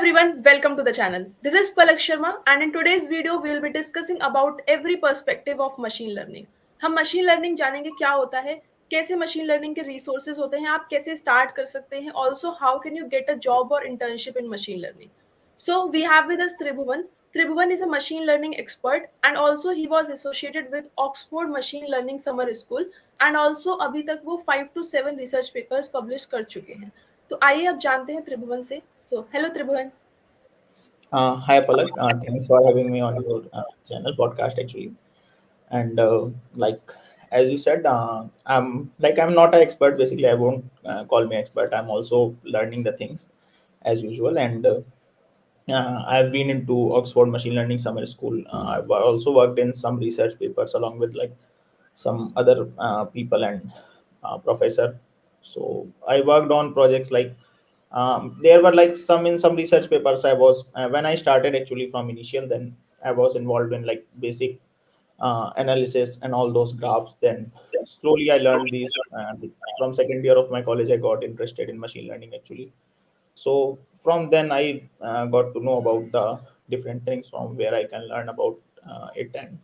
everyone, welcome to the channel. This is Palak Sharma and in today's video we will be discussing about every perspective of machine learning. हम machine learning जानेंगे क्या होता है, कैसे machine learning के resources होते हैं, आप कैसे start कर सकते हैं, also how can you get a job or internship in machine learning. So we have with us Tribhuvan. Tribhuvan is a machine learning expert and also he was associated with Oxford Machine Learning Summer School and also अभी तक वो 5 to 7 research papers publish कर चुके हैं. तो आइए अब जानते हैं त्रिभुवन से. So hello Tribhuvan. Hi Palak, thanks for having me on your channel podcast actually. And like as you said, I'm not an expert. Basically, I won't call me expert. I'm also learning the things as usual. And I've been into Oxford Machine Learning Summer School. I've also worked in some research papers along with like some other people and professor. So I worked on projects like there were like some research papers I was when I started actually from initial, then I was involved in like basic analysis and all those graphs. Then slowly I learned these from second year of my college. I got interested in machine learning actually. So from then I got to know about the different things from where I can learn about it and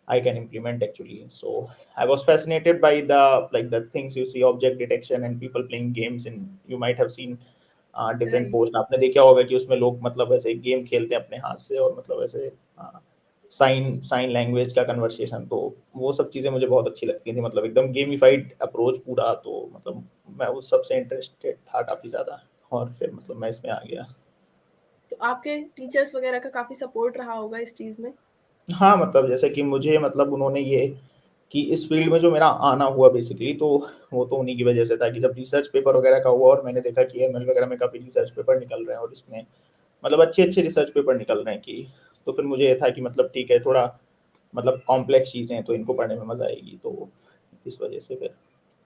I can implement actually. So I was fascinated by the like the things you see, object detection and people playing games. And you might have seen different right. Post आपने देखा होगा कि उसमें लोग मतलब ऐसे game खेलते हैं अपने हाथ से और मतलब ऐसे साइन लैंग्वेज का कन्वर्सेशन. तो वो सब चीज़ें मुझे बहुत अच्छी लगती थी, मतलब एकदम गेमिफाइड अप्रोच पूरा. तो मतलब मैं उस सबसे इंटरेस्टेड था काफ़ी ज़्यादा और फिर मतलब मैं इसमें आ गया. तो आपके टीचर्स वगैरह का काफी सपोर्ट रहा होगा इस चीज में. हाँ मतलब जैसे कि मुझे मतलब उन्होंने ये कि इस फील्ड में जो मेरा आना हुआ बेसिकली, तो वो तो उन्हीं की वजह से था कि जब रिसर्च पेपर वगैरह का हुआ और मैंने देखा कि एमएल वगैरह में काफ़ी रिसर्च पेपर निकल रहे हैं और इसमें मतलब अच्छे अच्छे रिसर्च पेपर निकल रहे हैं कि तो फिर मुझे ये था कि मतलब ठीक है, थोड़ा मतलब कॉम्प्लेक्स चीज़ें हैं तो इनको पढ़ने में मज़ा आएगी. तो इस वजह से फिर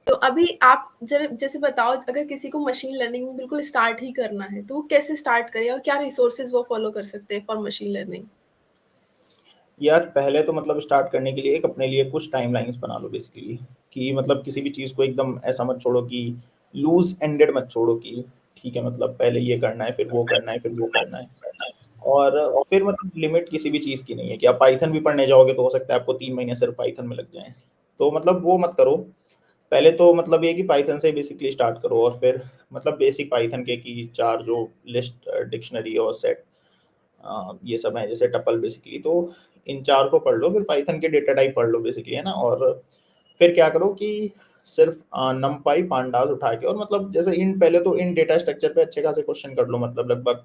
तो अभी आप जैसे बताओ, अगर किसी को मशीन लर्निंग में बिल्कुल स्टार्ट ही करना है तो वो कैसे स्टार्ट करे और क्या रिसोर्सेज वो फॉलो कर सकते हैं फॉर मशीन लर्निंग. यार पहले तो मतलब स्टार्ट करने के लिए एक अपने लिए कुछ टाइमलाइंस बना लो बेसिकली, कि मतलब किसी भी चीज़ को एकदम ऐसा मत छोड़ो कि लूज एंडेड मत छोड़ो कि ठीक है मतलब पहले ये करना है फिर वो करना है फिर वो करना है. और फिर मतलब लिमिट किसी भी चीज़ की नहीं है कि आप पाइथन भी पढ़ने जाओगे तो हो सकता है आपको 3 महीने सिर्फ पाइथन में लग जाए. तो मतलब वो मत करो. पहले तो मतलब ये कि पाइथन से बेसिकली स्टार्ट करो और फिर मतलब बेसिक पाइथन के की 4 जो लिस्ट डिक्शनरी और सेट ये सब है जैसे टपल बेसिकली. तो इन 4 को पढ़ लो, फिर पाइथन के डेटा टाइप पढ़ लो बेसिकली, है ना. और फिर क्या करो कि सिर्फ नमपाई पांडास उठा के और मतलब जैसे इन पहले तो इन डेटा स्ट्रक्चर पे अच्छे खासे क्वेश्चन कर लो, मतलब लगभग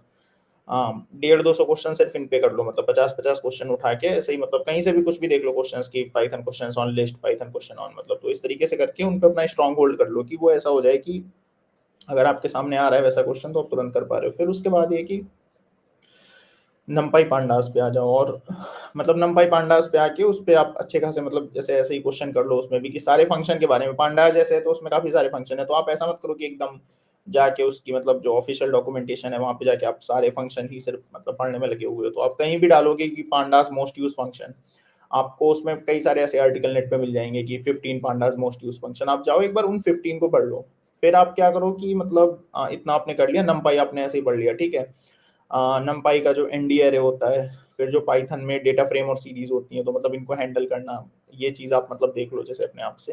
150-200 क्वेश्चन सिर्फ इन पे कर लो, मतलब 50-50 क्वेश्चन उठा के ऐसे ही मतलब कहीं से भी कुछ भी देख लो क्वेश्चंस की, Python questions on list, Python question on, मतलब तो इस तरीके से करके उन पे अपना स्ट्रांग होल्ड कर लो कि वो ऐसा हो जाए कि अगर आपके सामने आ रहा है वैसा क्वेश्चन तो आप तुरंत कर पा रहे हो. फिर उसके बाद ये कि नमपाई पांडास पे आ जाओ और मतलब नमपाई पांडास पे आके उस पे आप अच्छे खासे मतलब जैसे ऐसे ही क्वेश्चन कर लो उसमें भी कि सारे फंक्शन के बारे में. पांडास जैसे है तो उसमें काफी सारे फंक्शन है, तो आप ऐसा मत करो कि एकदम जाके उसकी मतलब जो ऑफिशियल डॉक्यूमेंटेशन है वहां पे जाके आप सारे फंक्शन ही सिर्फ मतलब पढ़ने में लगे हुए हो. तो आप कहीं भी डालोगे कि पांडास मोस्ट यूज फंक्शन, आपको उसमें कई सारे ऐसे आर्टिकल नेट पे मिल जाएंगे कि 15 पांडास मोस्ट यूज फंक्शन. आप जाओ एक बार उन 15 को पढ़ लो. फिर आप क्या करो कि मतलब इतना आपने कर लिया, नमपाई आपने ऐसे ही पढ़ लिया, ठीक है. नमपाई का जो एनडी एरे होता है, फिर जो पाइथन में डेटा फ्रेम और सीरीज होती हैं, तो मतलब इनको हैंडल करना, ये चीज़ आप मतलब देख लो जैसे अपने आप से.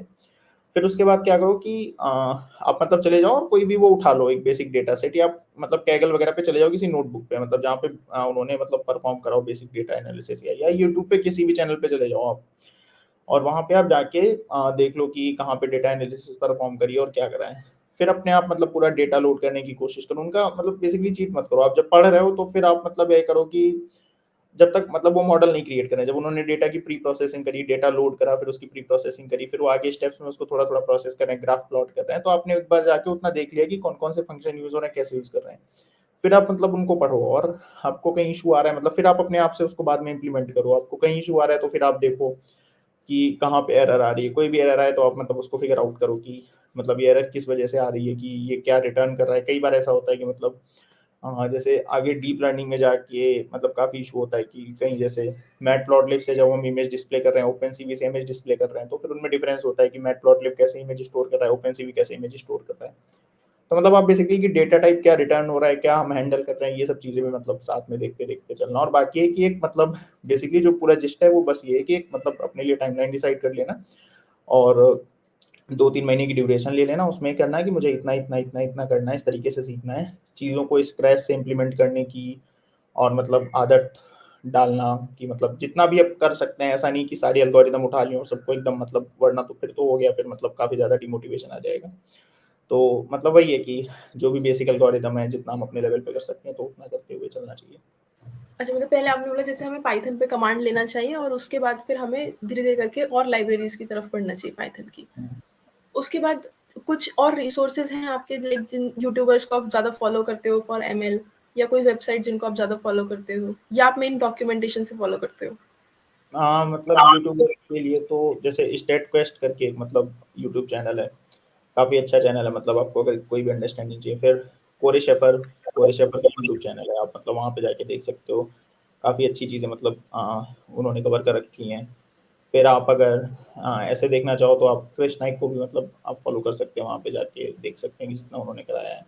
फिर उसके बाद क्या करो कि आप मतलब चले जाओ और कोई भी वो उठा लो एक बेसिक डेटा सेट, या आप मतलब कैगल वगैरह पे चले जाओ किसी नोटबुक पे, मतलब जहाँ पे उन्होंने मतलब परफॉर्म कराओ बेसिक डेटा एनालिसिस, या यूट्यूब पे किसी भी चैनल पे चले जाओ आप. और वहाँ पे आप जाके देख लो कि कहाँ पे डेटा एनालिसिस परफॉर्म करिए और क्या करा है. फिर अपने आप मतलब पूरा डेटा लोड करने की कोशिश करो, उनका मतलब बेसिकली चीट मत करो. आप जब पढ़ रहे हो तो फिर आप मतलब ये करो कि जब तक मतलब वो मॉडल नहीं क्रिएट करें, जब उन्होंने डेटा की प्री प्रोसेसिंग करी, डेटा लोड करा, फिर उसकी प्री प्रोसेसिंग करी, फिर वो आगे स्टेप्स में उसको थोड़ा थोड़ा प्रोसेस कर रहे हैं, ग्राफ प्लॉट कर रहे हैं, तो आपने एक बार जाके उतना देख लिया कि कौन कौन से फंक्शन यूज हो रहे हैं, कैसे यूज कर रहे हैं. फिर आप मतलब उनको पढ़ो और आपको कहीं इशू आ रहा है मतलब फिर आप अपने आप से उसको बाद में इंप्लीमेंट करो. आपको कहीं इशू आ रहा है तो फिर आप देखो कि कहाँ पे एरर आ रही है. कोई भी एरर आए तो आप मतलब उसको फिगर आउट करो कि मतलब ये एरर किस वजह से आ रही है, कि ये क्या रिटर्न कर रहा है. कई बार ऐसा होता है कि मतलब जैसे आगे डीप लर्निंग में जाके मतलब काफ़ी इशू होता है कि कहीं जैसे मैटप्लॉटलिब से जब हम इमेज डिस्प्ले कर रहे हैं, ओपनसीवी से इमेज डिस्प्ले कर रहे हैं, तो फिर उनमें डिफरेंस होता है कि मैटप्लॉटलिब कैसे इमेज स्टोर कर रहा है, ओपनसीवी कैसे इमेज स्टोर कर रहा है. तो मतलब आप बेसिकली कि डेटा टाइप क्या रिटर्न हो रहा है, क्या हम हैंडल कर रहे हैं, ये सब चीज़ें भी मतलब साथ में देखते-देखते चलना। और बाकी है कि एक मतलब बेसिकली जो पूरा जिस्ट है वो बस ये है कि एक मतलब अपने लिए टाइमलाइन डिसाइड कर लेना और 2-3 महीने की ड्यूरेशन ले लेना, उसमें करना है कि मुझे इतना, इतना, इतना, इतना करना है, इस तरीके से सीखना है। चीज़ों को स्क्रैच से इम्प्लीमेंट करने की और मतलब आदत डालना कि मतलब जितना भी आप कर सकते हैं, ऐसा नहीं कि सारी एल्गोरिदम उठा लियो और सबको एकदम मतलब, वरना तो फिर तो हो गया, फिर मतलब काफ़ी ज़्यादा डिमोटिवेशन आ जाएगा। तो मतलब वही है कि जो भी बेसिक एल्गोरिदम है, जितना हम अपने लेवल पे कर सकते हैं, तो उतना करते हुए चलना चाहिए। अच्छा, मतलब पहले आपने बोला जैसे हमें पाइथन पे कमांड लेना चाहिए और उसके बाद फिर हमें धीरे-धीरे करके और लाइब्रेरीज़ की तरफ बढ़ना चाहिए पाइथन की। हुँ। उसके बाद कुछ और रिसोर्सेज़ हैं आपके, लाइक जिन यूट्यूबर्स को आप ज़्यादा फ़ॉलो करते हो फॉर एमएल, या कोई वेबसाइट जिनको आप ज़्यादा फ़ॉलो करते हो, या आप मेन डॉक्यूमेंटेशन से फ़ॉलो करते हो? हाँ, मतलब यूट्यूब के लिए तो जैसे स्टेटक्वेस्ट करके एक मतलब यूट्यूब चैनल है, काफ़ी अच्छा चैनल है, मतलब आपको अगर कोई भी अंडरस्टैंडिंग चाहिए। फिर कोरे शेफर का यूट्यूब चैनल है, आप मतलब वहाँ पे जाके देख सकते हो। काफ़ी अच्छी चीज़ें मतलब उन्होंने कवर कर रखी हैं। फिर आप अगर ऐसे देखना चाहो तो आप क्रिश नाइक को भी मतलब आप फ़ॉलो कर सकते हो, वहाँ पे जाके देख सकते हैं कि जितना उन्होंने कराया है।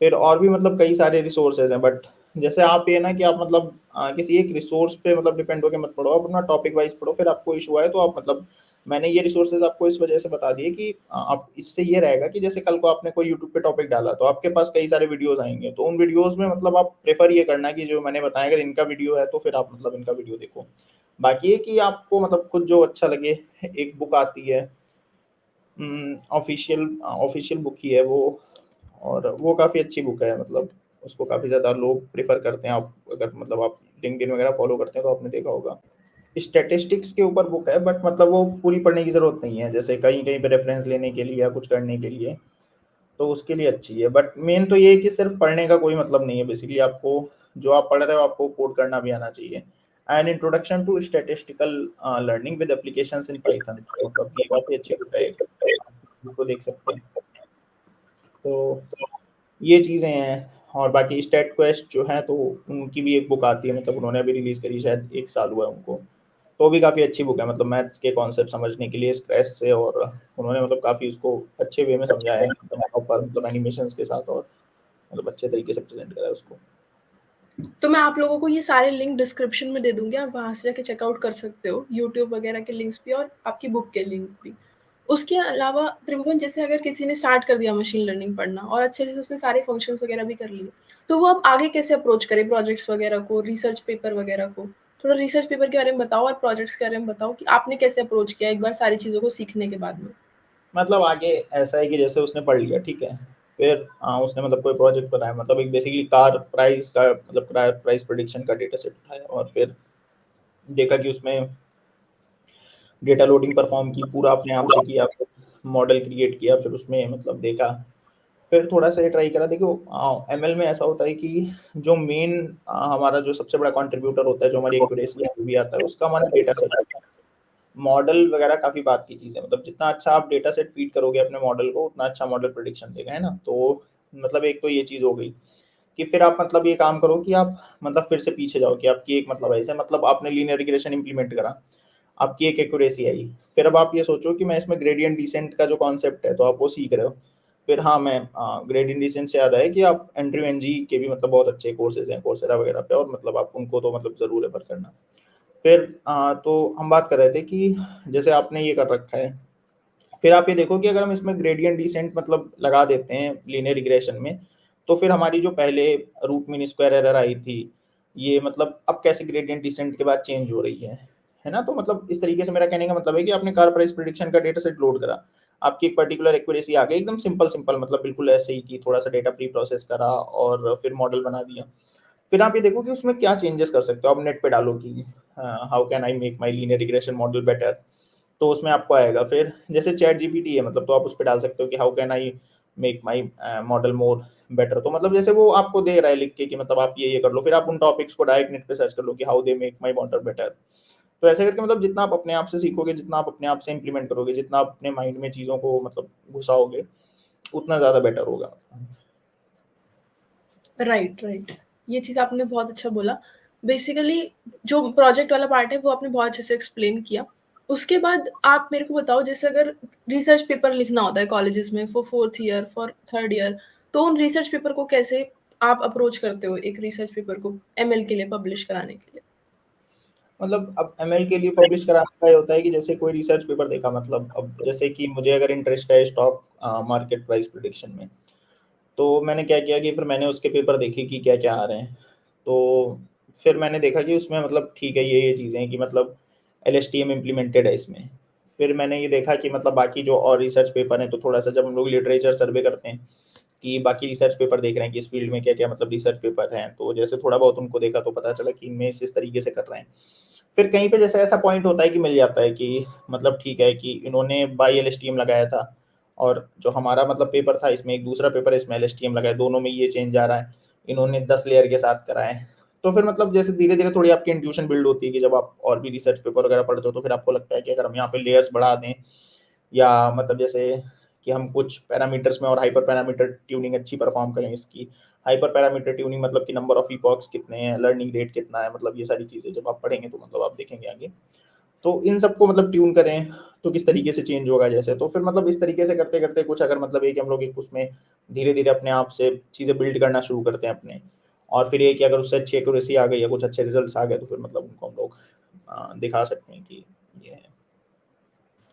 फिर और भी मतलब कई सारे रिसोर्सेज़ हैं, बट जैसे आप ये ना कि आप मतलब किसी एक रिसोर्स पे मतलब डिपेंड होके मत पढ़ो, आप अपना टॉपिक वाइज़ पढ़ो। फिर आपको इश्यू आए तो आप मतलब, मैंने ये रिसोर्सेज़ आपको इस वजह से बता दिए कि आप इससे ये रहेगा कि जैसे कल को आपने कोई यूट्यूब पे टॉपिक डाला, तो आपके पास कई सारे वीडियोज़ आएँगे। तो उन वीडियोज़ में मतलब आप प्रेफ़र ये करना कि जो मैंने बताया, अगर इनका वीडियो है तो फिर आप मतलब इनका वीडियो देखो। बाकी ये कि आपको मतलब खुद जो अच्छा लगे, एक बुक आती है ऑफ़िशियल बुक ही है वो, और वो काफ़ी अच्छी बुक है, मतलब उसको काफ़ी ज़्यादा लोग प्रेफ़र करते हैं। आप अगर मतलब आप लिंक्डइन वगैरह फ़ॉलो करते हैं तो आपने देखा होगा। स्टैटिस्टिक्स के ऊपर बुक है, बट मतलब वो पूरी पढ़ने की ज़रूरत नहीं है, जैसे कहीं-कहीं पे रेफ़रेंस लेने के लिए या कुछ करने के लिए, तो उसके लिए अच्छी है। बट मेन तो ये है कि सिर्फ़ पढ़ने का कोई मतलब नहीं है, बेसिकली आपको जो आप पढ़ रहे हो आपको कोड करना भी आना चाहिए। An introduction to statistical learning with applications in Python, मतलब ये काफ़ी अच्छी बुक है एक, उसको देख सकते हैं। तो ये चीज़ें हैं, और बाकी स्टेट क्वेस्ट जो है तो उनकी भी एक बुक आती है, मतलब उन्होंने अभी रिलीज़ करी, शायद 1 साल हुआ है उनको। तो वो भी काफ़ी अच्छी बुक है, मतलब मैथ्स के कॉन्सेप्ट समझने के लिए स्क्रैच से, और उन्होंने मतलब काफ़ी उसको अच्छे वे में समझाया है, एकदम प्रॉपर मतलब एनिमेशंस के साथ, और मतलब अच्छे तरीके से प्रेज़ेंट करा है उसको। तो मैं आप लोगों को ये सारे लिंक डिस्क्रिप्शन में दे दूँगी, आप वहाँ से जाके चेकआउट कर सकते हो, यूट्यूब वगैरह के लिंक्स भी और आपकी बुक के लिंक भी। उसके अलावा त्रिभुवन, जैसे अगर किसी ने स्टार्ट कर दिया मशीन लर्निंग पढ़ना और अच्छे से उसने सारे फंक्शंस वगैरह भी कर लिए, तो वो अब आगे कैसे अप्रोच करे प्रोजेक्ट्स वगैरह को, रिसर्च पेपर वगैरह को? थोड़ा रिसर्च पेपर के बारे में बताओ और प्रोजेक्ट्स के बारे में बताओ कि आपने कैसे अप्रोच किया एक बार सारी चीज़ों को सीखने के बाद में? मतलब आगे ऐसा है कि जैसे उसने पढ़ लिया, ठीक है? फिर उसने मतलब कोई प्रोजेक्ट बनाया, मतलब एक बेसिकली कार प्राइस का मतलब प्राइस प्रेडिक्शन का डेटा सेट उठाया, और फिर देखा कि उसमें डेटा लोडिंग परफ़ॉर्म की, पूरा अपने आप से किया, मॉडल क्रिएट किया, फिर उसमें मतलब देखा। फिर थोड़ा-सा ये ट्राई करा। देखो एमएल में ऐसा होता है कि जो मेन हमारा जो सबसे बड़ा कंट्रीब्यूटर होता है, जो हमारी एक्यूरेसी है, जो भी आता है, उसका हमारा डेटा सेट होता है। मॉडल वगैरह काफ़ी बात की चीज़ है, मतलब जितना अच्छा आप डेटा सेट फीड करोगे अपने मॉडल को, उतना अच्छा मॉडल प्रेडिक्शन देगा, है ना? तो मतलब एक तो ये चीज़ हो गई कि फिर आप मतलब ये काम करो कि आप मतलब फिर से पीछे जाओ कि आपकी एक मतलब ऐसे मतलब आपने लीनियर रिग्रेशन इम्प्लीमेंट करा, आपकी एक एक्यूरेसी आई। फिर अब आप ये सोचो कि मैं इसमें ग्रेडिएंट डिसेंट का जो कॉन्सेप्ट है, तो आप वो सीख रहे हो। फिर हाँ, मैं ग्रेडिएंट डिसेंट से याद आया कि आप एंड्रयू एनजी के भी मतलब बहुत अच्छे कोर्सेज़ हैं coursera वगैरह पे, और मतलब आप उनको तो मतलब ज़रूर रेफर करना। फिर तो हम बात कर रहे थे कि जैसे आपने ये कर रखा है, फिर आप ये देखो कि अगर हम इसमें ग्रेडिएंट डिसेंट मतलब लगा देते हैं लीनियर रिग्रेशन में, तो फिर हमारी जो पहले रूट मीन स्क्वायर एरर आई थी, ये मतलब अब कैसे ग्रेडिएंट डिसेंट के बाद चेंज हो रही है ना? तो मतलब इस तरीके से मेरा कहने का मतलब है कि आपने कार प्राइस प्रेडिक्शन का डेटा सेट लोड करा, आपकी एक पर्टिकुलर एक्यूरेसी आ गई, एकदम सिंपल मतलब बिल्कुल ऐसे ही कि थोड़ा-सा डेटा प्री प्रोसेस करा और फिर मॉडल बना दिया। फिर आप ये देखो कि उसमें क्या चेंजेस कर सकते हो, आप नेट पे डालो कि how can I make my linear regression model better, तो उसमें आपको आएगा। फिर जैसे चैट जीपीटी है, मतलब तो आप उस पे डाल सकते हो कि how can I make my model more better, तो मतलब जैसे वो आपको दे रहा है लिख के कि मतलब आप ये कर लो, फिर आप उन टॉपिक्स को डायरेक्ट नेट पे सर्च कर लो कि how they make my model better. तो ऐसे करके मतलब जितना आप अपने आप से सीखोगे, जितना आप अपने आप से इम्प्लीमेंट करोगे, जितना आप अपने माइंड में चीज़ों को मतलब घुसाओगे, उतना ज़्यादा बेटर होगा। Right, right. ये चीज़ आपने बहुत अच्छा बोला। बेसिकली जो प्रोजेक्ट वाला पार्ट है वो आपने बहुत अच्छे से एक्सप्लेन किया। उसके बाद आप मेरे को बताओ, जैसे अगर रिसर्च पेपर लिखना होता है कॉलेजेस में for 4th year, for 3rd year, तो उन रिसर्च पेपर को कैसे आप अप्रोच करते हो एक रिसर्च पेपर को एमएल के लिए पब्लिश कराने के लिए? मतलब अब एमएल के लिए पब्लिश कराने का ये होता है कि जैसे कोई रिसर्च पेपर देखा, मतलब अब जैसे कि मुझे अगर इंटरेस्ट है स्टॉक मार्केट प्राइस प्रिडिक्शन में, तो मैंने क्या किया कि फिर मैंने उसके पेपर देखे कि क्या-क्या आ रहे हैं। तो फिर मैंने देखा कि उसमें मतलब ठीक है, ये चीज़ें हैं कि मतलब एलएसटीएम इम्प्लीमेंटेड है इसमें। फिर मैंने ये देखा कि मतलब बाकी जो और रिसर्च पेपर हैं, तो थोड़ा-सा जब हम लोग लिटरेचर सर्वे करते हैं कि बाकी रिसर्च पेपर देख रहे हैं कि इस फील्ड में क्या-क्या मतलब रिसर्च पेपर हैं, तो जैसे थोड़ा बहुत उनको देखा तो पता चला कि इनमें इस तरीके से कर रहे हैं। फिर कहीं पे जैसे ऐसा पॉइंट होता है कि मिल जाता है कि मतलब ठीक है कि इन्होंने बाई एलएसटीएम लगाया था और जो हमारा मतलब पेपर था इसमें एक दूसरा पेपर है, इसमें एलएसटीएम लगाया, दोनों में ये चेंज आ रहा है, इन्होंने 10 लेयर के साथ करा है। तो फिर मतलब जैसे धीरे-धीरे थोड़ी आपकी इंट्यूशन बिल्ड होती है कि जब आप और भी रिसर्च पेपर वगैरह पढ़ते हो, तो फिर आपको लगता है कि अगर हम यहाँ पे लेयर्स बढ़ा दें या मतलब जैसे कि हम कुछ पैरामीटर्स में और हाइपर पैरामीटर ट्यूनिंग अच्छी परफॉर्म करें इसकी। हाइपर पैरामीटर ट्यूनिंग मतलब कि नंबर ऑफ इपॉक्स कितने हैं, लर्निंग रेट कितना है, मतलब ये सारी चीज़ें जब आप पढ़ेंगे तो मतलब आप देखेंगे आगे। तो इन सबको मतलब ट्यून करें, तो किस तरीके से चेंज होगा जैसे, तो फिर मतलब इस तरीके से करते-करते कुछ अगर मतलब एक हम लोग एक उसमें धीरे-धीरे अपने आप से चीज़ें बिल्ड करना शुरू करते हैं अपने, और फिर ये कि अगर उससे अच्छी एक्यूरेसी आ गई या कुछ अच्छे रिजल्ट्स आ गए, तो फिर मतलब उनको हम लोग दिखा सकते हैं कि ये है।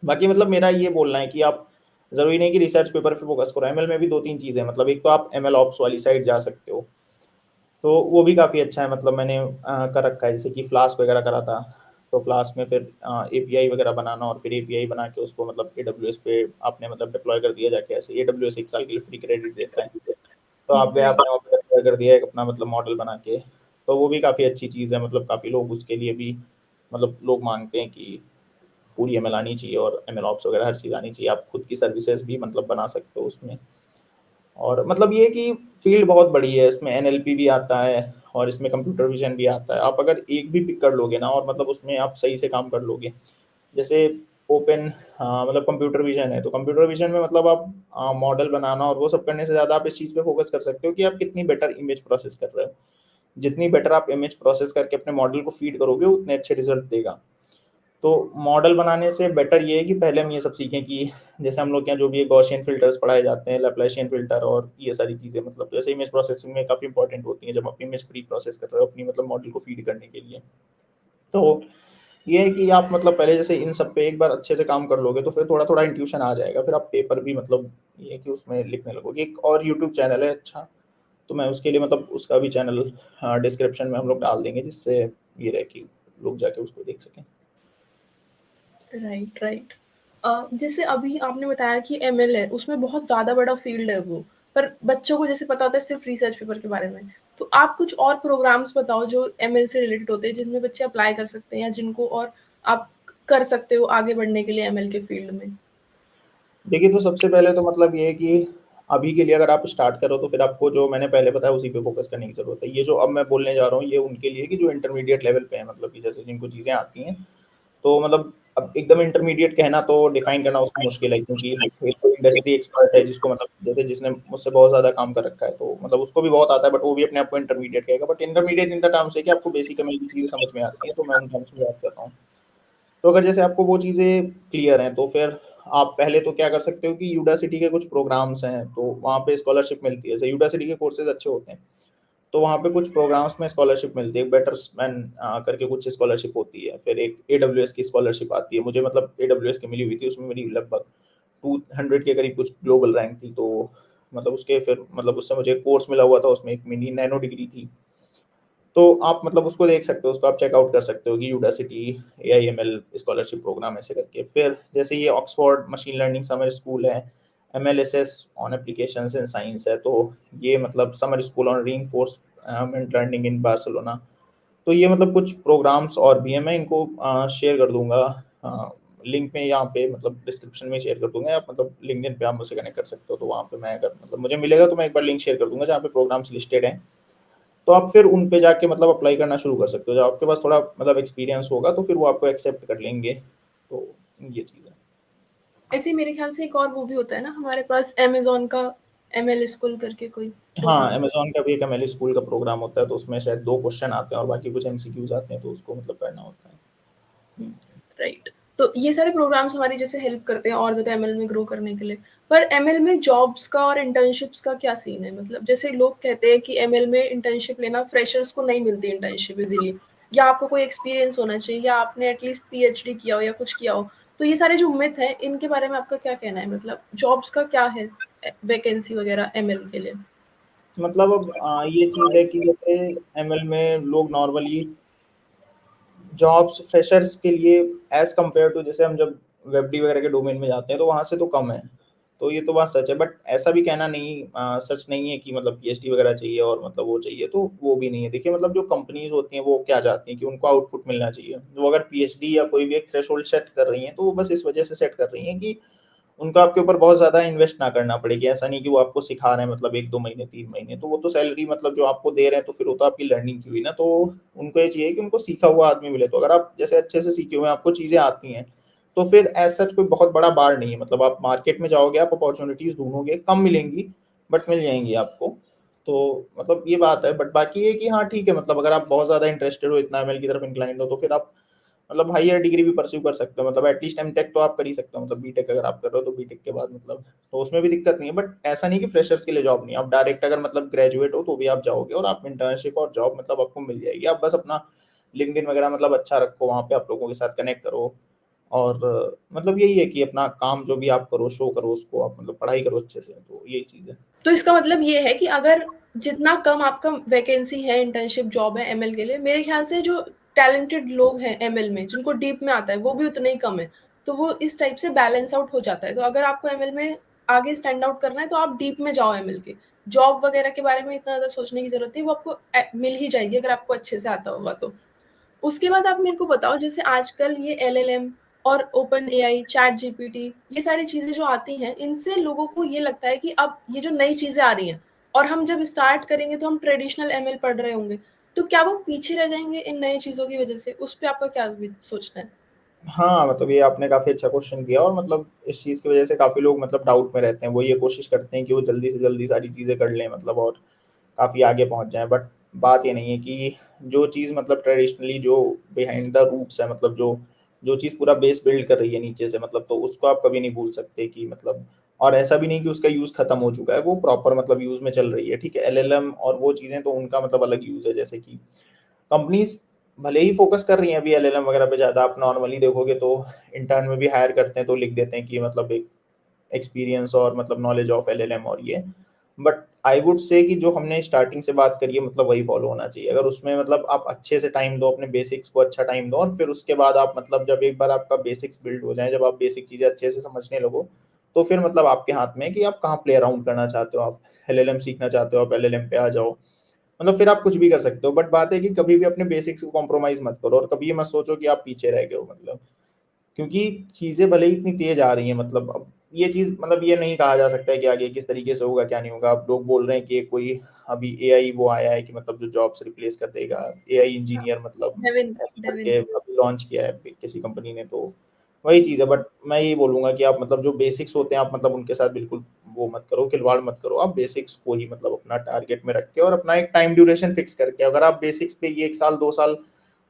बाकी मतलब मेरा ये बोलना है कि आप ज़रूरी नहीं कि रिसर्च पेपर पे फ़ोकस करो, एमएल में भी 2-3 चीज़ें हैं, मतलब एक तो आप एमएल ऑप्स वाली साइड जा सकते हो, तो वो भी काफ़ी अच्छा है, मतलब मैंने कर रखा है, जैसे कि फ्लास्क वगैरह करा था, तो फ्लास्क में फिर एपीआई वगैरह बनाना और फिर एपीआई बना के उसको मतलब एडब्ल्यूएस पे आपने मतलब डिप्लॉय कर दिया जाके, ऐसे एडब्ल्यूएस 1 साल के लिए फ्री क्रेडिट देता है। तो आप गए राइट। आपने वहाँ पे डिप्लॉय कर दिया एक अपना मतलब मॉडल बना के, तो वो भी काफ़ी अच्छी चीज़ है, मतलब काफ़ी लोग उसके लिए भी मतलब लोग माँगते हैं कि पूरी एमएल आनी चाहिए और एमएल ऑप्स वगैरह हर चीज़ आनी चाहिए। आप खुद की सर्विसेज़ भी मतलब बना सकते हो उसमें। और मतलब ये है कि फ़ील्ड बहुत बड़ी है, इसमें एनएलपी भी आता है और इसमें कंप्यूटर विज़न भी आता है। आप अगर एक भी पिक कर लोगे ना और मतलब उसमें आप सही से काम कर लोगे, जैसे ओपन मतलब कंप्यूटर विज़न है, तो कंप्यूटर विज़न में मतलब आप मॉडल बनाना और वो सब करने से ज़्यादा आप इस चीज़ पे फ़ोकस कर सकते हो कि आप कितनी बेटर इमेज प्रोसेस कर रहे हो। जितनी बेटर आप इमेज प्रोसेस करके अपने मॉडल को फीड करोगे, उतने अच्छे रिज़ल्ट देगा। तो मॉडल बनाने से बेटर ये है कि पहले हम ये सब सीखें कि जैसे हम लोग के यहाँ जो भी गॉसियन फ़िल्टर्स पढ़ाए जाते हैं, लैप्लाशियन फ़िल्टर और ये सारी चीज़ें, मतलब जैसे इमेज प्रोसेसिंग में काफ़ी इंपॉर्टेंट होती हैं, जब आप इमेज प्री प्रोसेस कर रहे हो अपनी मतलब मॉडल को फीड करने के लिए। तो ये है कि आप मतलब पहले जैसे इन सब पे एक बार अच्छे से काम कर लोगे, तो फिर थोड़ा-थोड़ा इंट्यूशन आ जाएगा, फिर आप पेपर भी मतलब ये है कि उसमें लिखने लगोगे। एक और यूट्यूब चैनल है अच्छा, तो मैं उसके लिए मतलब उसका भी चैनल डिस्क्रिप्शन में हम लोग डाल देंगे, जिससे ये रहे कि लोग जाके उसको देख सकें। Right, right. जैसे अभी आपने बताया कि एमएल है, उसमें बहुत ज़्यादा बड़ा फ़ील्ड है वो, पर बच्चों को जैसे पता होता है सिर्फ़ रिसर्च पेपर के बारे में। तो आप कुछ और प्रोग्राम्स बताओ जो एमएल से रिलेटेड होते हैं, जिनमें बच्चे अप्लाई कर सकते हैं या जिनको और आप कर सकते हो आगे बढ़ने के लिए एमएल के फ़ील्ड में? देखिए, तो सबसे पहले तो मतलब ये है कि अभी के लिए अगर आप स्टार्ट करो, तो फिर आपको जो मैंने पहले बताया उसी पे फ़ोकस करने की ज़रूरत है। ये जो अब मैं बोलने जा रहा हूँ, ये उनके लिए है कि जो इंटरमीडिएट लेवल पे हैं, मतलब कि जैसे जिनको चीज़ें आती हैं। तो मतलब अब एकदम इंटरमीडिएट कहना तो डिफ़ाइन करना उसको मुश्किल है, क्योंकि एक तो इंडस्ट्री एक्सपर्ट है जिसको मतलब जैसे जिसने मुझसे बहुत ज़्यादा काम कर रखा है, तो मतलब उसको भी बहुत आता है, बट वो भी अपने आप को इंटरमीडिएट कहेगा। But intermediate in the terms है कि आपको बेसिक एमएल की चीज़ें समझ में आती हैं, तो मैं उन टर्म्स में बात कर रहा हूँ। तो अगर जैसे आपको वो चीज़ें क्लियर हैं, तो फिर आप पहले तो क्या कर सकते हो कि यूडासिटी के कुछ प्रोग्राम्स हैं, तो वहाँ पे स्कॉलरशिप मिलती है। जैसे यूडासिटी के कोर्सेज़ अच्छे होते हैं, तो वहाँ पे कुछ प्रोग्राम्स में स्कॉलरशिप मिलती है। बेटरमेन करके कुछ स्कॉलरशिप होती है। फिर एक एडब्ल्यूएस की स्कॉलरशिप आती है। मुझे मतलब एडब्ल्यूएस की मिली हुई थी, उसमें मेरी लगभग 200 के करीब कुछ ग्लोबल रैंक थी। तो मतलब उसके फिर मतलब उससे मुझे कोर्स मिला हुआ था, उसमें एक मिनी नैनो डिग्री थी। तो आप मतलब उसको देख सकते हो, उसको आप चेकआउट कर सकते हो कि यूडासिटी एआईएमएल स्कॉलरशिप प्रोग्राम ऐसे करके। फिर जैसे ये Oxford machine learning summer school है, MLSS on applications in science है, तो ये मतलब summer school on reinforcement learning in Barcelona. तो ये मतलब कुछ प्रोग्राम्स और भी हैं, मैं इनको शेयर कर दूँगा लिंक में यहाँ पे मतलब डिस्क्रिप्शन में शेयर कर दूँगा, या मतलब लिंक्डइन पे आप मुझसे कनेक्ट कर सकते हो, तो वहाँ पे मैं अगर मतलब मुझे मिलेगा तो मैं एक बार लिंक शेयर कर दूँगा जहाँ पे प्रोग्राम्स लिस्टेड हैं। तो आप फिर उन पे जाके मतलब अप्लाई करना शुरू कर सकते हो। जब आपके पास थोड़ा मतलब एक्सपीरियंस होगा, तो फिर वो आपको एक्सेप्ट कर लेंगे। तो ये चीज़ है। ऐसे ही मेरे ख़्याल से एक और वो भी होता है ना हमारे पास अमेज़न का एमएल स्कूल करके कोई हाँ, प्रोग्राम। अमेज़न का भी एक एमएलई स्कूल का प्रोग्राम होता है, तो उसमें शायद 2 क्वेश्चन आते हैं और बाकी कुछ एमसीक्यूज़ आते हैं, तो उसको मतलब करना होता है। हुँ। राइट। तो ये सारे प्रोग्राम्स हमारी जैसे हेल्प करते हैं और ज़्यादा एमएल में ग्रो करने के लिए। पर एमएल में जॉब्स का और इंटर्नशिप्स का क्या सीन है? मतलब जैसे लोग कहते हैं कि एमएल में इंटर्नशिप लेना फ्रेशर्स को नहीं मिलती इंटर्नशिप इज़िली, या आपको कोई एक्सपीरियंस होना चाहिए, या आपने एटलीस्ट पीएचडी किया हो या कुछ किया हो। तो ये सारे जो मिथ हैं, इनके बारे में आपका क्या कहना है? मतलब जॉब्स का क्या है वैकेंसी वगैरह एमएल के लिए? मतलब अब ये चीज़ है कि जैसे एमएल में लोग नॉर्मली जॉब्स फ्रेशर्स के लिए एज़ कम्पेयर टू जैसे हम जब वेब डी वगैरह के डोमेन में जाते हैं तो वहाँ से तो कम है। तो ये तो बात सच है, बट ऐसा भी कहना नहीं सच नहीं है कि मतलब पीएचडी वगैरह चाहिए और मतलब वो चाहिए, तो वो भी नहीं है। देखिए मतलब जो कंपनीज़ होती हैं वो क्या चाहती हैं कि उनको आउटपुट मिलना चाहिए। वो अगर पीएचडी या कोई भी एक थ्रेशोल्ड सेट कर रही हैं तो वो बस इस वजह से सेट कर रही हैं कि उनको आपके ऊपर बहुत ज़्यादा इन्वेस्ट ना करना पड़े, कि ऐसा नहीं कि वो आपको सिखा रहे हैं मतलब 1-2 महीने, 3 महीने, तो वो तो सैलरी मतलब जो आपको दे रहे हैं तो फिर वो तो आपकी लर्निंग की हुई ना, तो उनको ये चाहिए कि उनको सीखा हुआ आदमी मिले। तो अगर आप जैसे अच्छे से सीखे हुए हैं, आपको चीज़ें आती हैं, तो फिर एज़ सच कोई बहुत बड़ा बार नहीं है। मतलब आप मार्केट में जाओगे, आप अपॉर्च्युनिटीज़ ढूँढोगे, कम मिलेंगी बट मिल जाएँगी आपको। तो मतलब ये बात है, बट बाकी ये कि हाँ, ठीक है, मतलब अगर आप बहुत ज़्यादा इंटरेस्टेड हो, इतना एमएल की तरफ इंक्लाइंड हो, तो फिर आप मतलब हायर डिग्री भी परस्यू कर सकते हो। मतलब एटलीस्ट एमटेक तो आप कर ही सकते हो। मतलब बीटेक अगर आप कर रहे हो तो बीटेक के बाद मतलब तो उसमें भी दिक्कत नहीं है, बट ऐसा नहीं कि फ्रेशर्स के लिए जॉब नहीं है। आप डायरेक्ट अगर मतलब ग्रेजुएट हो तो भी आप जाओगे और आप इंटर्नशिप और जॉब मतलब आपको मिल जाएगी। आप बस अपना लिंक्डइन वगैरह मतलब अच्छा रखो, वहाँ पे आप लोगों के साथ कनेक्ट करो, और मतलब यही है कि अपना काम जो भी आप करो, शो करो उसको, आप मतलब पढ़ाई करो अच्छे से, तो यही चीज़ है। तो इसका मतलब ये है कि अगर जितना कम आपका वैकेंसी है, इंटर्नशिप जॉब है एमएल के लिए, मेरे ख्याल से जो टैलेंटेड लोग हैं एमएल में, जिनको डीप में आता है, वो भी उतने ही कम है। तो वो इस टाइप से बैलेंस आउट हो जाता है। तो अगर आपको एमएल में आगे स्टैंड आउट करना है तो आप डीप में जाओ एमएल के। जॉब वगैरह के बारे में इतना ज़्यादा सोचने की ज़रूरत नहीं है, वो आपको मिल ही जाएगी अगर आपको अच्छे से आता होगा तो। उसके बाद आप मेरे को बताओ, जैसे आजकल ये एलएलएम और ओपन एआई, चैट जीपीटी, ये सारी चीज़ें जो आती हैं, इनसे लोगों को ये लगता है कि अब ये जो नई चीज़ें आ रही हैं और हम जब स्टार्ट करेंगे तो हम ट्रेडिशनल एमएल पढ़ रहे होंगे। तो क्या वो पीछे रह जाएँगे इन नई चीज़ों की वज़ह से? उस पे आपका क्या सोचना है? हाँ, मतलब ये आपने काफ़ी अच्छा क्वेश्चन किया, और मतलब इस चीज़ की वज़ह से काफ़ी लोग मतलब डाउट में रहते हैं। वो ये कोशिश करते हैं कि वो जल्दी से जल्दी सारी चीज़ें कर लें मतलब, और काफ़ी आगे पहुँच जाएँ। बट बात ये नहीं है कि जो चीज़ मतलब ट्रेडिशनली जो बिहाइंड द रूट्स है, मतलब जो जो चीज़ पूरा बेस बिल्ड कर रही है नीचे से, मतलब तो उसको आप कभी नहीं भूल सकते कि मतलब, और ऐसा भी नहीं कि उसका यूज़ खत्म हो चुका है, वो प्रॉपर मतलब यूज़ में चल रही है, ठीक है? एलएलएम और वो चीज़ें तो उनका मतलब अलग यूज़ है। जैसे कि कंपनीज़ भले ही फ़ोकस कर रही हैं अभी एलएलएम वगैरह पे ज़्यादा, आप नॉर्मली देखोगे तो इंटर्न में भी हायर करते हैं तो लिख देते हैं कि मतलब एक एक्सपीरियंस और मतलब नॉलेज ऑफ एलएलएम और ये। बट आई वुड से कि जो हमने स्टार्टिंग से बात करी है मतलब वही फॉलो होना चाहिए। अगर उसमें मतलब आप अच्छे से टाइम दो, अपने बेसिक्स को अच्छा टाइम दो, और फिर उसके बाद आप मतलब जब एक बार आपका बेसिक्स बिल्ड हो जाए, जब आप बेसिक चीज़ें अच्छे से समझने लगो, तो फिर मतलब आपके हाथ में है कि आप कहाँ प्ले अराउंड करना चाहते हो। आप एलएलएम सीखना चाहते हो, आप एलएलएम पे आ जाओ। मतलब फिर आप कुछ भी कर सकते हो, बट बात है कि कभी भी अपने बेसिक्स को कॉम्प्रोमाइज़ मत करो, और कभी ये मत सोचो कि आप पीछे रह गए हो मतलब। क्योंकि चीज़ें भले ही इतनी तेज़ आ रही हैं, मतलब अब ये चीज़ मतलब ये नहीं कहा जा सकता है कि आगे किस तरीके से होगा, क्या नहीं होगा। अब लोग बोल रहे हैं कि कोई अभी एआई वो आया है कि मतलब जो जॉब्स रिप्लेस कर देगा, एआई हाँ, इंजीनियर मतलब डेविन ऐसे डेविन करके अभी लॉन्च किया है किसी कंपनी ने, तो वही चीज़ है। बट मैं यही बोलूँगा कि आप मतलब जो बेसिक्स होते हैं, आप मतलब उनके साथ बिल्कुल वो मत करो, खिलवाड़ मत करो। आप बेसिक्स को ही मतलब अपना टारगेट में रख के और अपना एक टाइम ड्यूरेशन फिक्स करके, अगर आप बेसिक्स पे ये 1 साल, 2 साल,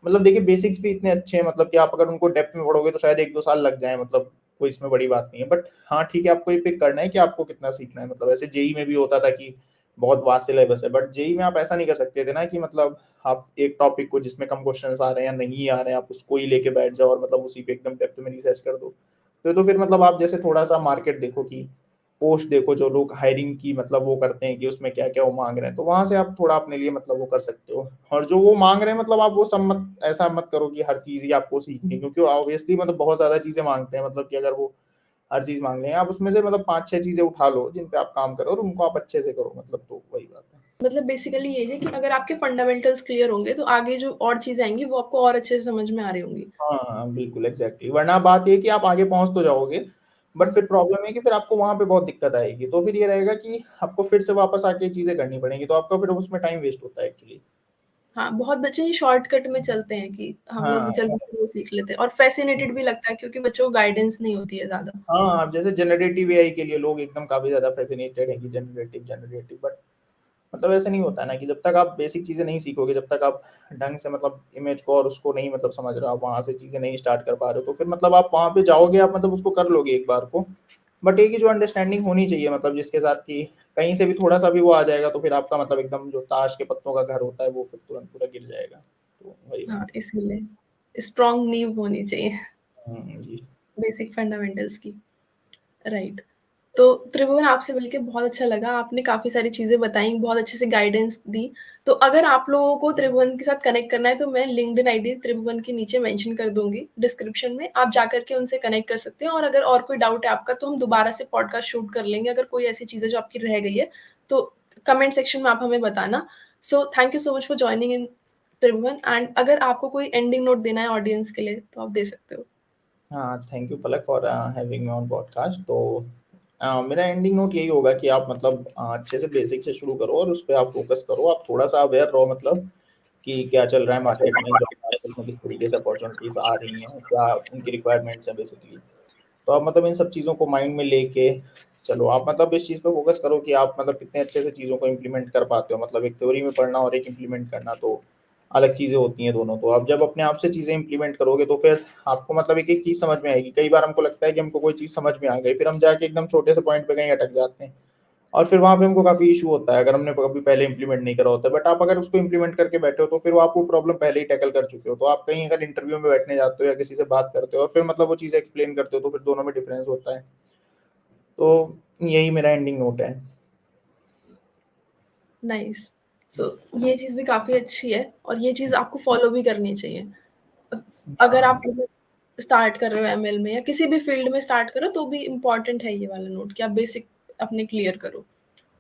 मतलब देखिए बेसिक्स भी इतने अच्छे हैं मतलब कि आप अगर उनको डेप्थ में पढ़ोगे तो शायद 1-2 साल लग जाएँ, मतलब कोई इसमें बड़ी बात नहीं है। बट हाँ, ठीक है, आपको ये पिक करना है कि आपको कितना सीखना है। मतलब ऐसे जेईई में भी होता था कि बहुत वास्ट सिलेबस है, बट जेईई में आप ऐसा नहीं कर सकते थे ना कि मतलब आप एक टॉपिक को जिसमें कम क्वेश्चन्स आ रहे हैं या नहीं आ रहे हैं, आप उसको ही लेके बैठ जाओ और मतलब उसी पे एकदम डेप्थ में रिसर्च कर दो। तो फिर मतलब आप जैसे थोड़ा-सा मार्केट देखो कि पोस्ट देखो, जो लोग हायरिंग की मतलब वो करते हैं कि उसमें क्या-क्या वो माँग रहे हैं, तो वहाँ से आप थोड़ा अपने लिए मतलब वो कर सकते हो। और जो वो माँग रहे हैं मतलब आप वो सब मत ऐसा मत करो कि हर चीज़ ही आपको सीखनी है, क्योंकि ऑब्वियसली मतलब बहुत ज़्यादा चीज़ें माँगते हैं, मतलब कि अगर वो हर चीज़ माँग रहे हैं, आप उसमें से मतलब 5-6 चीज़ें उठा लो जिन पे आप काम करो और उनको आप अच्छे से करो, मतलब तो वही बात है। मतलब बेसिकली ये है कि अगर आपके फंडामेंटल्स क्लियर होंगे तो आगे जो और चीज़ें आएँगी वो आपको और अच्छे से समझ में आ रही होंगी। हाँ, हाँ, बिल्कुल एग्ज़ैक्टली, वरना बात ये है कि आप आगे पहुँच तो जाओगे, बट फिर प्रॉब्लम है कि फिर आपको वहाँ पे बहुत दिक्कत आएगी। तो फिर ये रहेगा कि आपको फिर से वापस आके चीज़ें करनी पड़ेंगी, तो आपका फिर उसमें टाइम वेस्ट होता है एक्चुअली। हाँ, बहुत बच्चे ही शॉर्टकट में चलते हैं कि हम लोग हाँ, जल्दी से वो सीख लेते हैं, और फ़ैसिनेटेड भी लगता है क्योंकि बच्चों को गाइडेंस नहीं होती है ज़्यादा। हाँ, अब जैसे जनरेटिव एआई के लिए लोग एकदम काफ़ी ज़्यादा फ़ैसिनेटेड हैं कि जनरेटिव, जनरेटिव, बट मतलब ऐसा नहीं होता है ना कि जब तक आप बेसिक चीज़ें नहीं सीखोगे, जब तक आप ढंग से मतलब इमेज को और उसको नहीं मतलब समझ रहे हो, आप वहाँ से चीज़ें नहीं स्टार्ट कर पा रहे हो, तो फिर मतलब आप वहाँ पे जाओगे, आप मतलब उसको कर लोगे एक बार को। बट एक ही जो अंडरस्टैंडिंग होनी चाहिए मतलब जिसके साथ कि कहीं से भी थोड़ा-सा भी वो आ जाएगा तो फिर आपका मतलब एकदम जो ताश के पत्तों का घर होता है वो फिर तुरंत पूरा गिर जाएगा। तो वही है। हाँ, इसीलिए स्ट्रॉन्ग नींव होनी चाहिए जी। बेसिक फंडामेंटल्स की। राइट। तो त्रिभुवन आपसे मिलके बहुत अच्छा लगा। आपने काफ़ी सारी चीज़ें बताई, बहुत अच्छे से गाइडेंस दी। तो अगर आप लोगों को त्रिभुवन के साथ कनेक्ट करना है तो मैं लिंक्डइन आईडी त्रिभुवन के नीचे मेंशन कर दूँगी डिस्क्रिप्शन में। आप जाकर के उनसे कनेक्ट कर सकते हैं और अगर और कोई डाउट है आपका तो हम दोबारा से पॉडकास्ट शूट कर लेंगे। अगर कोई ऐसी चीज़ है जो आपकी रह गई है तो कमेंट सेक्शन में आप हमें बताना। So thank you so much for joining in Tribhuvan and अगर आपको कोई एंडिंग नोट देना है ऑडियंस के लिए तो आप दे सकते हो। हाँ, thank you Palak for having me on podcast. तो मेरा एंडिंग नोट यही होगा कि आप मतलब अच्छे से बेसिक से शुरू करो और उस पे आप फ़ोकस करो। आप थोड़ा-सा अवेयर रहो मतलब कि क्या चल रहा है मार्केट में, मार्केट में किस तरीके से अपॉर्च्युनिटीज़ आ रही हैं, क्या उनकी रिक्वायरमेंट्स हैं बेसिकली। तो आप मतलब इन सब चीज़ों को माइंड में लेके चलो, आप मतलब इस चीज़ पे फ़ोकस करो कि आप मतलब कितने अच्छे से चीज़ों को इम्प्लीमेंट कर पाते हो। मतलब एक थ्योरी में पढ़ना और एक इम्प्लीमेंट करना तो अलग चीज़ें होती हैं दोनों। तो आप जब अपने आप से चीज़ें इम्प्लीमेंट करोगे तो फिर आपको मतलब एक-एक चीज़ समझ में आएगी। कई बार हमको लगता है कि हमको कोई चीज़ समझ में आ गई, फिर हम जाके एकदम छोटे से पॉइंट पे कहीं अटक जाते हैं और फिर वहाँ पे हमको काफ़ी इश्यू होता है, अगर हमने कभी पहले इम्प्लीमेंट नहीं करा होता है। बट आप अगर उसको इम्प्लीमेंट करके बैठे हो तो फिर वो आप वो प्रॉब्लम पहले ही टैकल कर चुके हो। तो आप कहीं अगर इंटरव्यू में बैठने जाते हो या किसी से बात करते हो और फिर मतलब वो चीज़ें एक्सप्लेन करते हो तो फिर दोनों में डिफरेंस होता है। तो यही मेरा एंडिंग नोट है। नाइस। सो ये चीज़ भी काफ़ी अच्छी है और ये चीज़ आपको फ़ॉलो भी करनी चाहिए। अगर हाँ, आप मतलब स्टार्ट कर रहे हो एमएल में या किसी भी फ़ील्ड में स्टार्ट कर रहे हो तो भी इम्पोर्टेंट है ये वाला नोट कि आप बेसिक अपने क्लियर करो।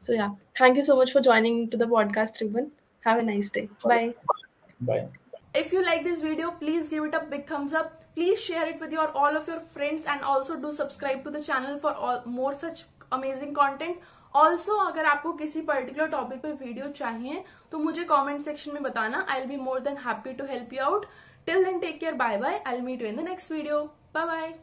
So yeah thank you so much for joining to the podcast Tribhuvan. Have a nice day. Bye. Bye. If you like this video, please give it a big thumbs up. Please share it with your all of your friends and also do subscribe to the channel for all more such amazing content. Also, अगर आपको किसी particular topic पे video चाहिए तो मुझे comment section में बताना. I'll be more than happy to help you out. Till then, take care. Bye bye. I'll meet you in the next video. Bye bye.